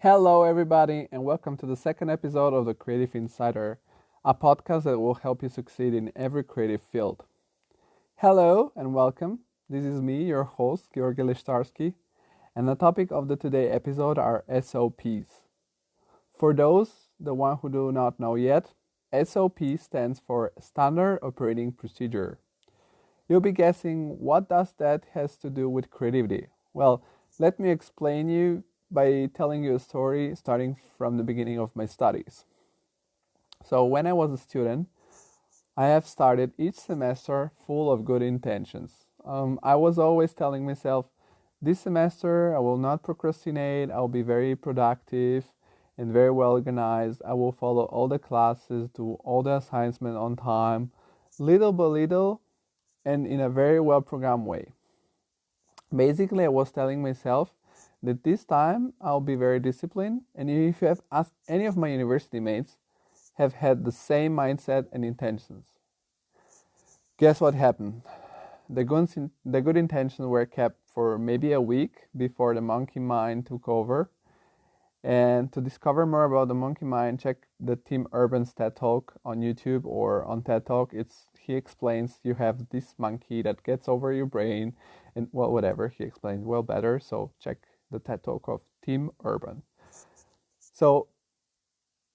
Hello, everybody, and welcome to the second episode of the Creative Insider, a podcast that will help you succeed in every creative field. Hello, and welcome. This is me, your host, Georgi Lishtarsky, and the topic of the today episode are S.O.Ps. For those, the one who do not know yet, S.O.P stands for Standard Operating Procedure. You'll be guessing what does that has to do with creativity. Well, let me explain you by telling you a story starting from the beginning of my studies. So when I was a student, I have started each semester full of good intentions. I was always telling myself, this semester I will not procrastinate, I'll be very productive and very well organized. I will follow all the classes, do all the assignments on time, little by little, and in a very well programmed way. Basically, I was telling myself that this time I'll be very disciplined, and if you have asked any of my university mates, have had the same mindset and intentions. Guess what happened? The good intentions were kept for maybe a week before the monkey mind took over. And to discover more about the monkey mind, check the Tim Urban's TED Talk on YouTube or on TED Talk. He explains you have this monkey that gets over your brain, and well, whatever he explains well better. So check the TED Talk of Tim Urban. So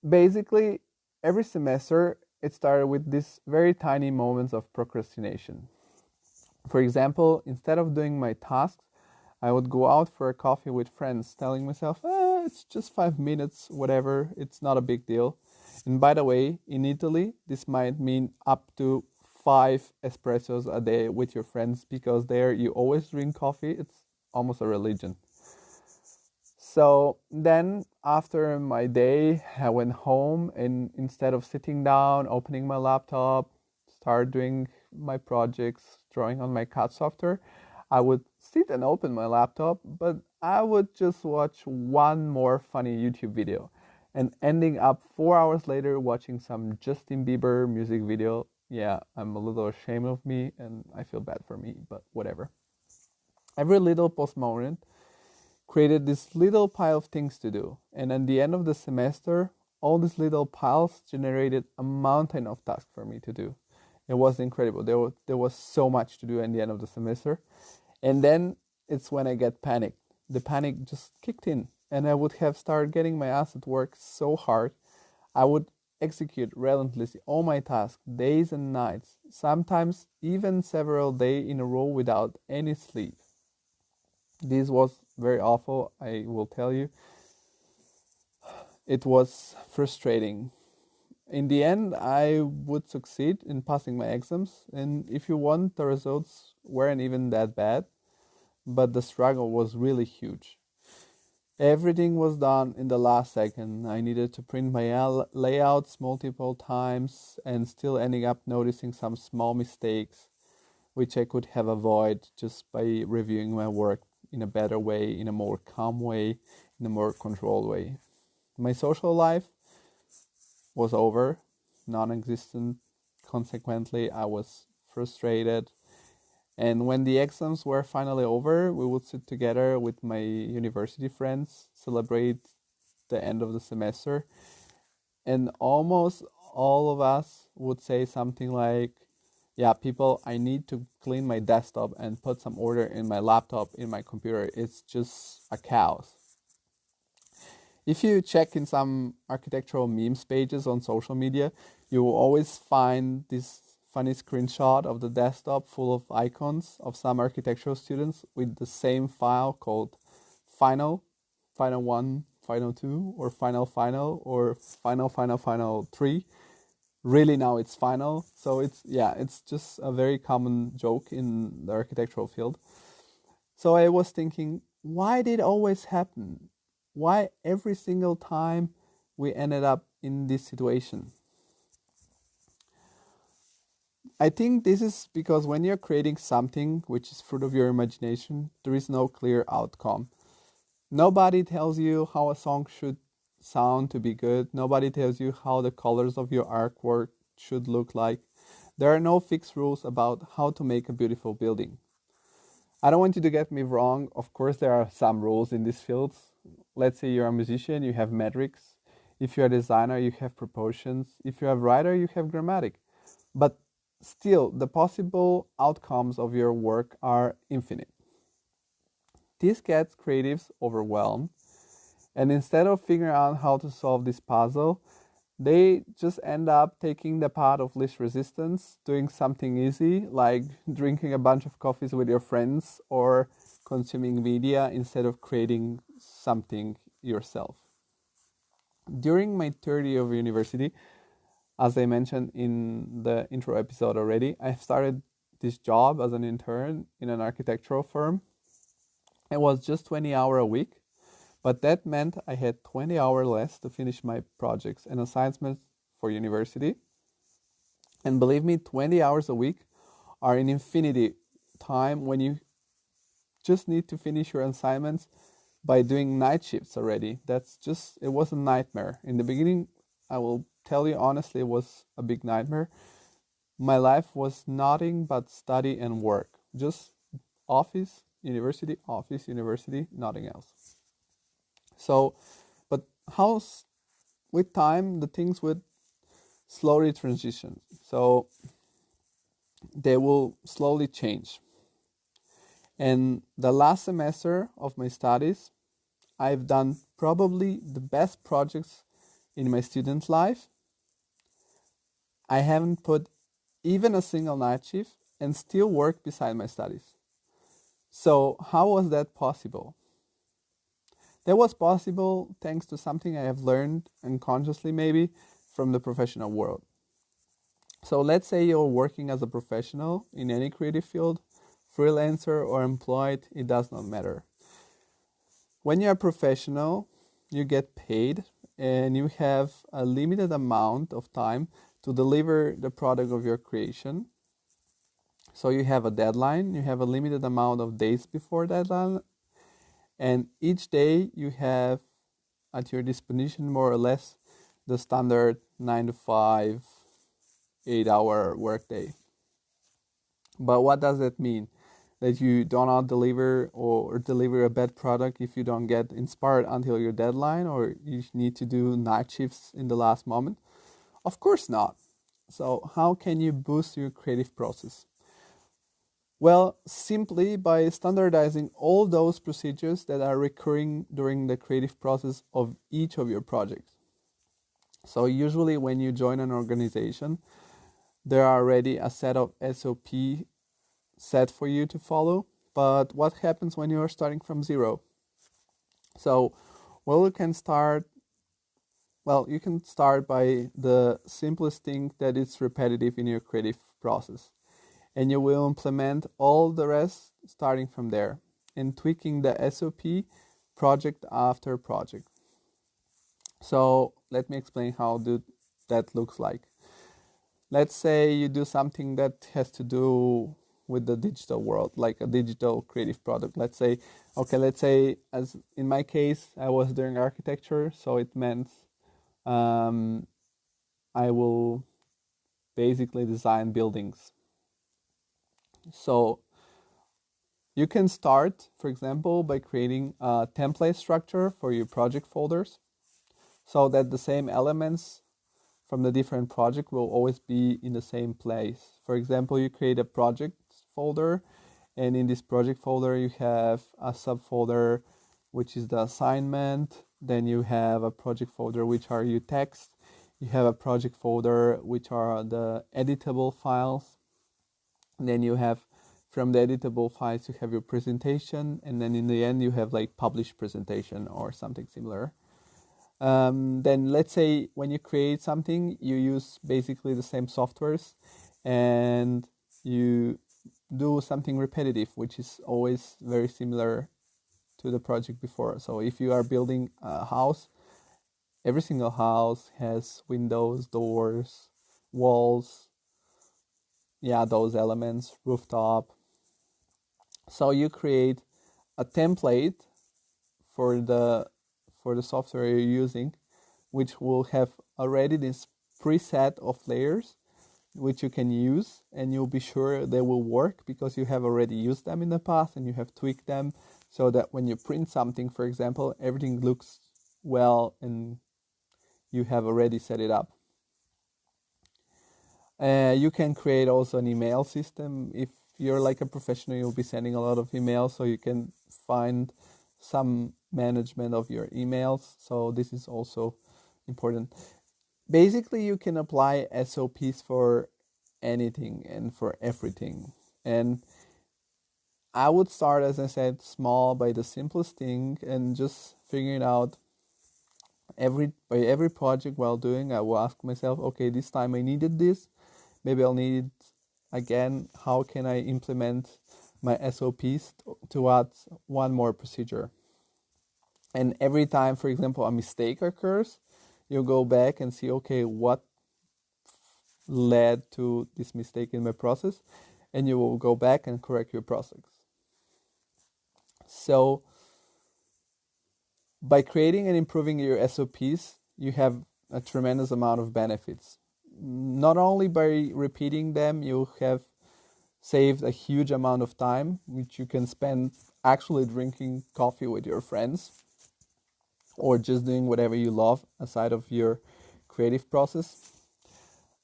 basically, every semester it started with these very tiny moments of procrastination. For example, instead of doing my tasks, I would go out for a coffee with friends, telling myself, it's just 5 minutes, whatever, it's not a big deal. And by the way, in Italy, this might mean up to 5 espressos a day with your friends, because there you always drink coffee. It's almost a religion. So then after my day, I went home, and instead of sitting down, opening my laptop, start doing my projects, drawing on my CAD software, I would sit and open my laptop, but I would just watch one more funny YouTube video, and ending up 4 hours later watching some Justin Bieber music video. Yeah, I'm a little ashamed of me and I feel bad for me, but whatever. Every little postponement created this little pile of things to do, and at the end of the semester, all these little piles generated a mountain of tasks for me to do. It was incredible. There was so much to do at the end of the semester. And then it's when I get panicked. The panic just kicked in, and I would have started getting my ass at work so hard. I would execute relentlessly all my tasks, days and nights, sometimes even several days in a row without any sleep. This was very awful, I will tell you. It was frustrating. In the end, I would succeed in passing my exams, and if you want, the results weren't even that bad, but the struggle was really huge. Everything was done in the last second. I needed to print my layouts multiple times, and still ending up noticing some small mistakes, which I could have avoided just by reviewing my work in a better way, in a more calm way, in a more controlled way. My social life was over, non-existent. Consequently, I was frustrated. And when the exams were finally over, we would sit together with my university friends, celebrate the end of the semester, and almost all of us would say something like, yeah, people, I need to clean my desktop and put some order in my laptop, in my computer. It's just a chaos. If you check in some architectural memes pages on social media, you will always find this funny screenshot of the desktop full of icons of some architectural students with the same file called Final, Final 1, Final 2, or Final, or Final 3. Really, now it's Final. So it's just a very common joke in the architectural field. So I was thinking, why did it always happen? Why every single time we ended up in this situation? I think this is because when you're creating something which is fruit of your imagination, there is no clear outcome. Nobody tells you how a song should sound to be good. Nobody tells you how the colors of your artwork should look like. There are no fixed rules about how to make a beautiful building. I don't want you to get me wrong. Of course, there are some rules in these fields. let's say you're a musician, you have metrics. If you're a designer, you have proportions. If you're a writer, you have grammatic. But still, the possible outcomes of your work are infinite. This gets creatives overwhelmed, and instead of figuring out how to solve this puzzle, they just end up taking the path of least resistance, doing something easy like drinking a bunch of coffees with your friends or consuming media instead of creating something yourself. During my third year of university, as I mentioned in the intro episode already, I started this job as an intern in an architectural firm. It was just 20 hours a week, but that meant I had 20 hours less to finish my projects and assignments for university. And believe me, 20 hours a week are an infinity time when you just need to finish your assignments by doing night shifts already. It was a nightmare. In the beginning, I will tell you honestly, it was a big nightmare. My life was nothing but study and work. Just office, university, nothing else. So, but how with time the things would slowly transition. So they will slowly change. And the last semester of my studies, I've done probably the best projects in my student life. I haven't put even a single night shift and still work beside my studies. So how was that possible? That was possible thanks to something I have learned unconsciously maybe from the professional world. So let's say you're working as a professional in any creative field, freelancer or employed, it does not matter. When you're a professional, you get paid and you have a limited amount of time to deliver the product of your creation. So you have a deadline, you have a limited amount of days before deadline, and each day you have at your disposition more or less the standard 9 to 5, 8-hour workday. But what does that mean? That you do not deliver or deliver a bad product if you don't get inspired until your deadline, or you need to do night shifts in the last moment? Of course not. So how can you boost your creative process? Well, simply by standardizing all those procedures that are recurring during the creative process of each of your projects. So usually when you join an organization, there are already a set of S.O.P set for you to follow. But what happens when you are starting from zero? So, you can start by the simplest thing that is repetitive in your creative process. And you will implement all the rest starting from there and tweaking the S.O.P project after project. So let me explain how that looks like. Let's say you do something that has to do with the digital world, like a digital creative product. Let's say, as in my case, I was doing architecture, so it meant I will basically design buildings. So you can start, for example, by creating a template structure for your project folders so that the same elements from the different project will always be in the same place. For example, you create a project folder, and in this project folder you have a subfolder which is the assignment. Then you have a project folder which are your text. You have a project folder which are the editable files. And then you have from the editable files you have your presentation, and then in the end you have like published presentation or something similar. Then let's say when you create something, you use basically the same softwares and you do something repetitive, which is always very similar to the project before. So if you are building a house, every single house has windows, doors, walls, those elements, rooftop. So you create a template for the software you're using, which will have already this preset of layers which you can use, and you'll be sure they will work because you have already used them in the past and you have tweaked them, so that when you print something, for example, everything looks well and you have already set it up. You can create also an email system. If you're like a professional, you'll be sending a lot of emails, so you can find some management of your emails. So this is also important. Basically, you can apply S.O.Ps for anything and for everything. And I would start, as I said, small by the simplest thing and just figuring out every project while doing. I will ask myself, okay, this time I needed this. Maybe I'll need it again. How can I implement my S.O.Ps to add one more procedure? And every time, for example, a mistake occurs, you go back and see, okay, what led to this mistake in my process, and you will go back and correct your process. So by creating and improving your S.O.Ps, you have a tremendous amount of benefits. Not only by repeating them, you have saved a huge amount of time, which you can spend actually drinking coffee with your friends or just doing whatever you love aside of your creative process.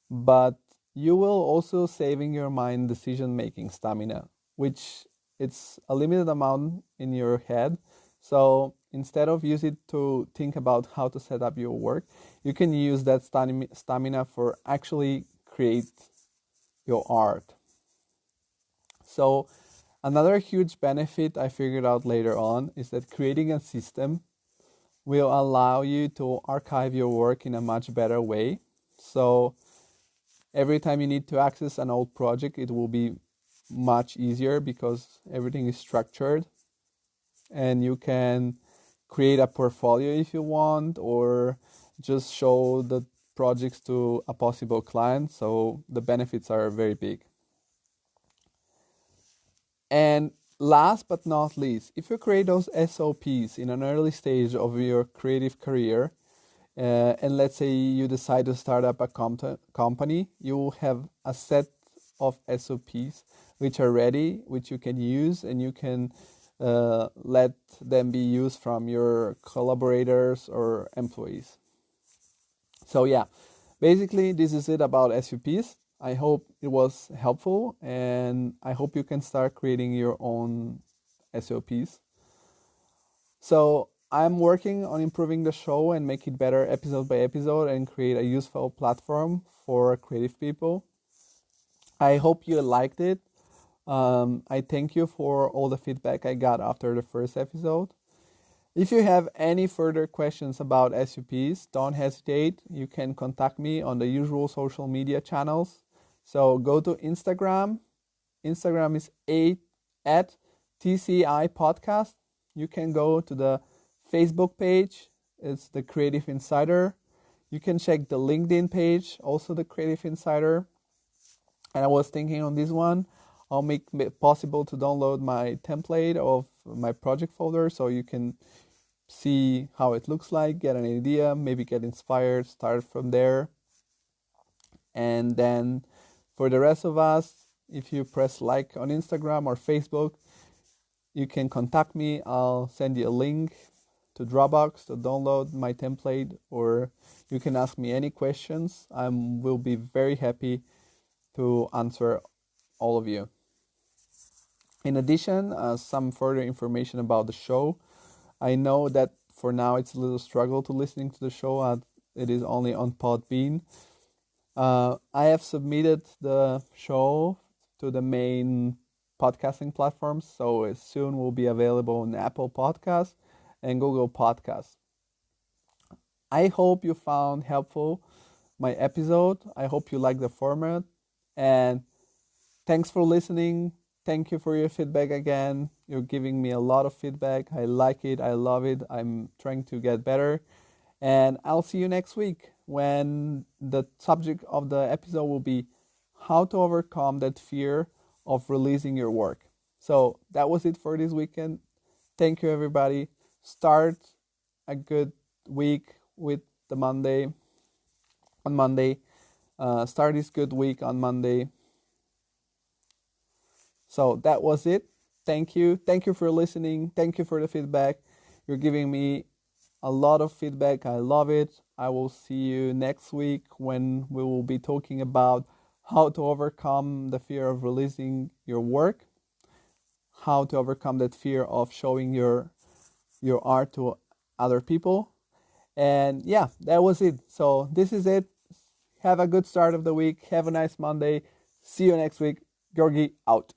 But you will also saving your mind decision making stamina, which it's a limited amount in your head. So instead of use it to think about how to set up your work, you can use that stamina for actually create your art. So another huge benefit I figured out later on is that creating a system will allow you to archive your work in a much better way. So every time you need to access an old project, it will be much easier because everything is structured, and you can create a portfolio if you want, or just show the projects to a possible client. So the benefits are very big. And last but not least, if you create those S.O.Ps in an early stage of your creative career, and let's say you decide to start up a company, you will have a set of S.O.Ps which are ready, which you can use, and you can let them be used from your collaborators or employees. So yeah, basically this is it about S.O.Ps. I hope it was helpful, and I hope you can start creating your own S.O.Ps. So I'm working on improving the show and make it better episode by episode and create a useful platform for creative people. I hope you liked it. I thank you for all the feedback I got after the first episode. If you have any further questions about S.O.Ps, don't hesitate. You can contact me on the usual social media channels. So go to Instagram. Instagram is at TCI Podcast. You can go to the Facebook page. It's the Creative Insider. You can check the LinkedIn page, also the Creative Insider. And I was thinking on this one, I'll make it possible to download my template of my project folder so you can see how it looks like, get an idea, maybe get inspired, start from there. And then for the rest of us, if you press like on Instagram or Facebook, you can contact me. I'll send you a link to Dropbox to download my template, or you can ask me any questions. I will be very happy to answer all of you. In addition, some further information about the show. I know that for now it's a little struggle to listening to the show as it is only on Podbean. I have submitted the show to the main podcasting platforms, so it soon will be available on Apple Podcasts and Google Podcasts. I hope you found helpful my episode. I hope you like the format, and thanks for listening. Thank you for your feedback again. You're giving me a lot of feedback. I like it. I love it. I'm trying to get better. And I'll see you next week when the subject of the episode will be how to overcome that fear of releasing your work. So that was it for this weekend. Thank you, everybody. Start a good week with the Monday. On Monday. Start this good week on Monday. So that was it. Thank you. Thank you for listening. Thank you for the feedback. You're giving me a lot of feedback. I love it. I will see you next week when we will be talking about how to overcome the fear of releasing your work, how to overcome that fear of showing your art to other people. And yeah, that was it. So this is it. Have a good start of the week. Have a nice Monday. See you next week. Georgi out.